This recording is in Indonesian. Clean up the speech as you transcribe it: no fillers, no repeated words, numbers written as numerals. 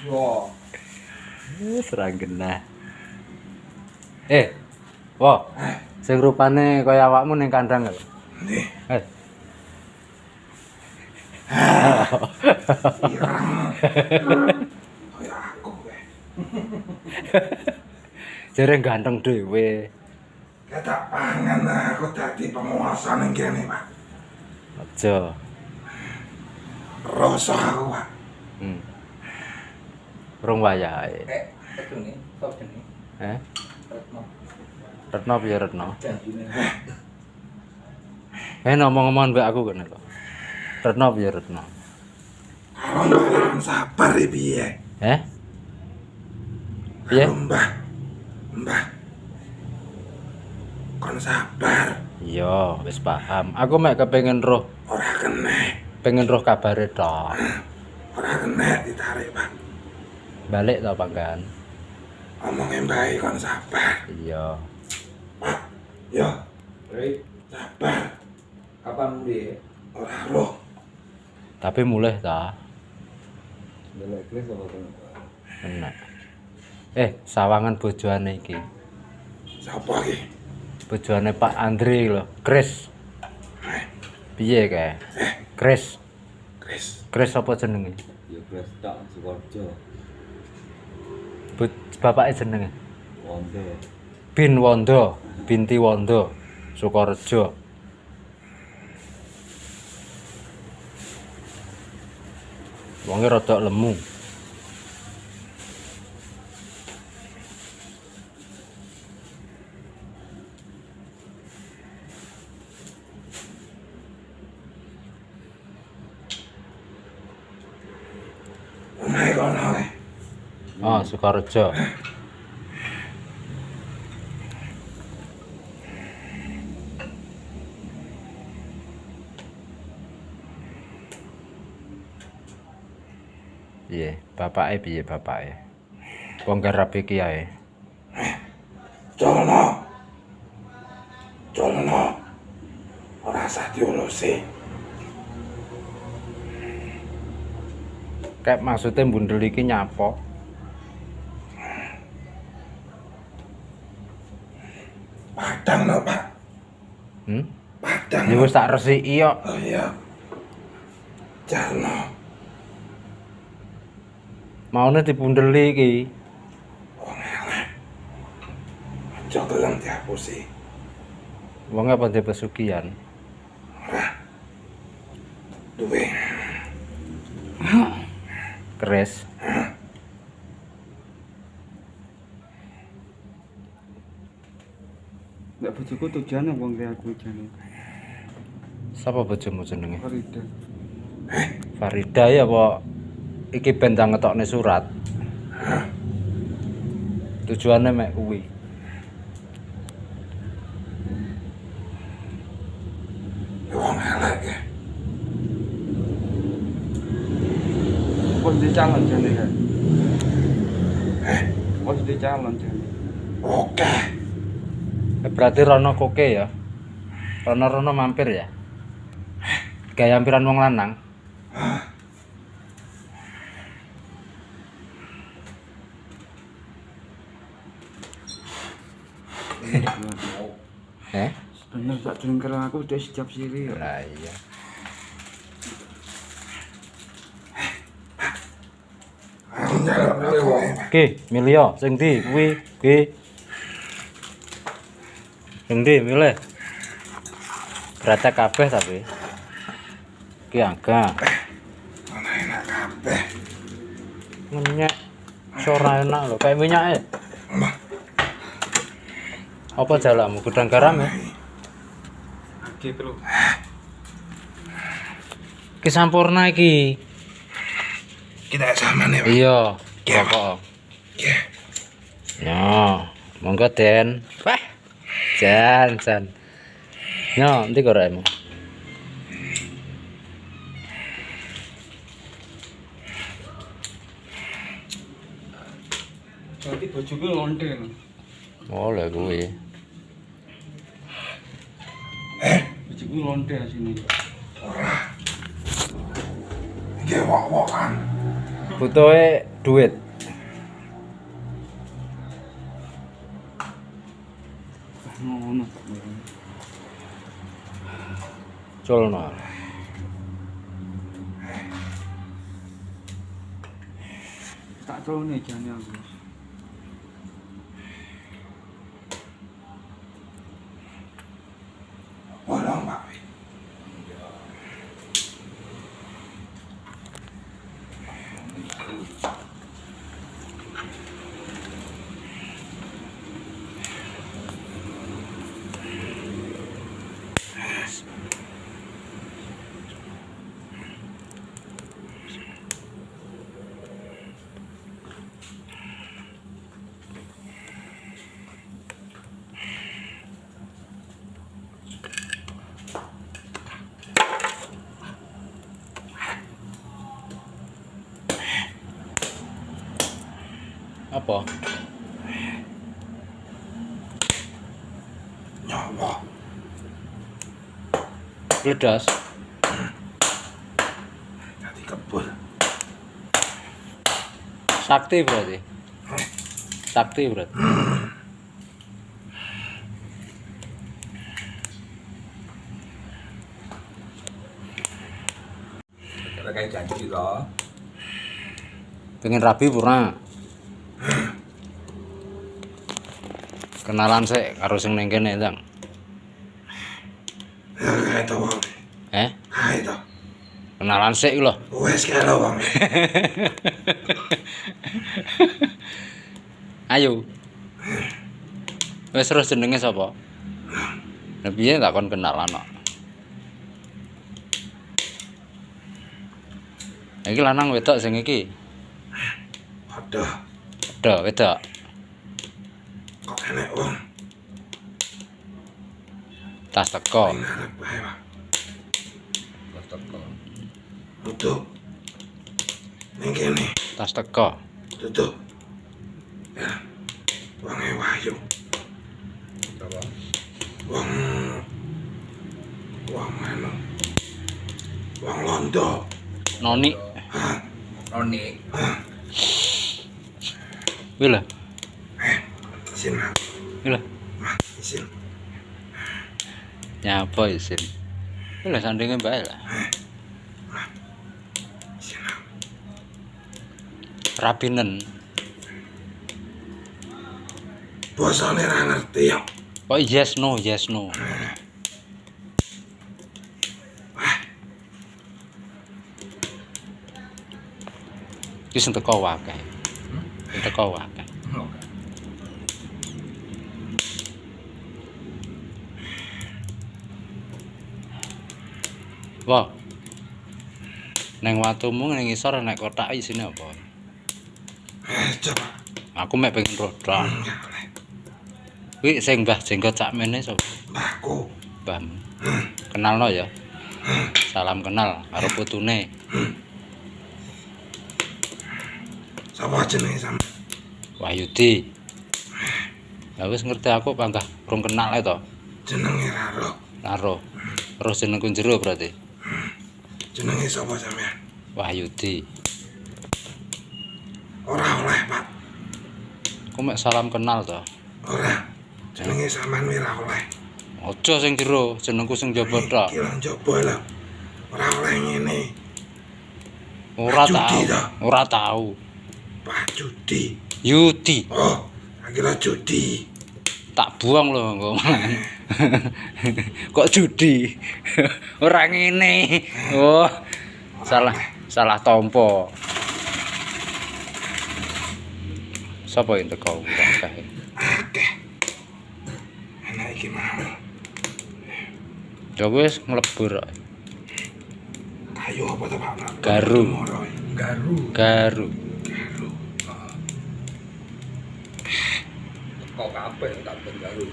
Yo. Serang genah. Wah. Sing rupane kaya awakmu ning kandang lho. Nih. Kaya aku kowe. Jere ganteng dhewe. Ketak pangan aku dadi penguasa ning kene, Pak. Aja. Rasa aku, Pak. Rong wayahe. Itu nih, top ini. Retno. Retno piye Retno? Janjine. Ngomong-ngomong mbak aku kene lho. Retno piye Retno? Kalau mbak sabar ya piye? Piye? Mbah. Kon sabar. Iya, wis paham. Aku mek kepengin roh. Ora kena. Pengen roh kabare tok. Ora kena ditarik, Pak. Balik to panggan. Omongin baik kon sabar. Iya. Pak. Yo. Baik. Sabar. Kapan mulai? Ora roh. Tapi mulai ta. Delek kris apa kan? Enak. Sawangan bojone iki. Sapa iki? Bojone Pak Andri lho, Kris. Piye kae? Kris. Kris apa jenenge? Ya kris tak Sukoharjo. Bapake jenenge? Wondo. Bin Wondo, Binti Wondo, Sukoharjo. Wonge rada lemu. Omahe kono. Oh, Sukoharjo. Piye? Bapake piye bapake? Wong garap iki ae. Jolono. Ora usah diurusi. Kayak maksudnya bundel iki nyapo? Padang lho, Pak. Padang. Ya wis tak resiki kok. Oh iya. Jarno. Maune dibundeli iki. Wong elek. Aja gelem dihapusi. Wong apa dhe pesugihan? Ora. Duwe. Kris. Nggak bojoku tujuane wong kaya aku jane. Sapa bojomu jenenge? Farida. Farida ya apa iki ben ta ngetokne surat? Tujuane mek kuwi. Wong elek ya. Wis dicalon jane kan. Wis dicalon jane. Oke. Berarti Rono koke ya? Rono mampir ya? Kayak hampiran wong lanang. Bener sak jengker aku udah siap siri ya. Lah iya. Aku njaluk aku. Ki, milio sing ndi kuwi? Ki. Sing ndi milih? Gratek kabeh tapi. Ki angga. Ana enak kabeh. Minyak ora enak lho, kayak minyake. Apa jalamu gudang garam ya? Agi bro. Ki sampurna iki. Kita sama nih, Pak. Iya, Iya, pokok. Iya. Ya, monggo Den. Wah. Jan. Ya, nanti goremu. Berarti bojoku lonte lho. Oh, lha kuwi. Bojoku lonte asine. Iki wok-wokan. Butuhe duit. Ngono. Culno. Tak trone jane aku. Bolong Pak. Apa? Nyawa. Bledas. Tadi kebul. Sakti berarti. Sakti berarti. Ada kayak janji loh. Pengen rabi purna. Kenalan sih karo sing ning kene, Tang. Ya itu Bang. Itu. Kenalan sih lho. Wes kalau Bang. Ayo. Wes terus jenenge sapa? Lah piye tak kon kenalan kok. Iki lanang wedok sing iki. Aduh, Wedok. kok enek wong. Tas teko. Ning arep bae Pak. Pas teko. Tutup. Ning kene, Tas teko. tutup. Ya. Wonge Wahyu. Apa? Wong anu. Wong Londo. Noni. Noni. Kuwi lho. Isin Mas. Kuwi lho. Mas, isin. Nyapa isin. Kuwi lho sandinge bae lah. Isin. Rabinen. Bosone ra ngerti ya. Kok yes no. Iki sing teko wae. Sing teko wae. Wah. Neng watumu ning isor nek kotak isine apa? Coba. Aku mek pengen rodol. Enggak boleh. Kuwi sing Mbah Jenggot sakmene sapa? Mbahku. Mbahmu. Kenalno ya. Salam kenal karo putune. Sapa jenenge sampe? Wahyudi. Ya wis ngerti aku panggah rung kenal to. Jenenge Raro. Karo. Terus jenengku jero berarti. Jenenge sapa sampean? Wahyudi. Ora oleh, Pak. Aku mek salam kenal to. Ora. Jenenge sampean ora oleh. Aja sing jero, jenengku sing jaba tok. Iki lan coba lah. Ora oleh ngene. Ora Judi tau. ta? Ora tau. Pak Judi. Yudi. Oh, akhirnya judi. Tak buang lho engko. Kok judi? Ora ngene. Oh. Salah tompo. Sapa yang teko kae? Akeh. Enak iki mau. Ya wis mlebur. Kayu apa to, Pak? Garu. Garu. Garu. Kok kabeh tak ben garu.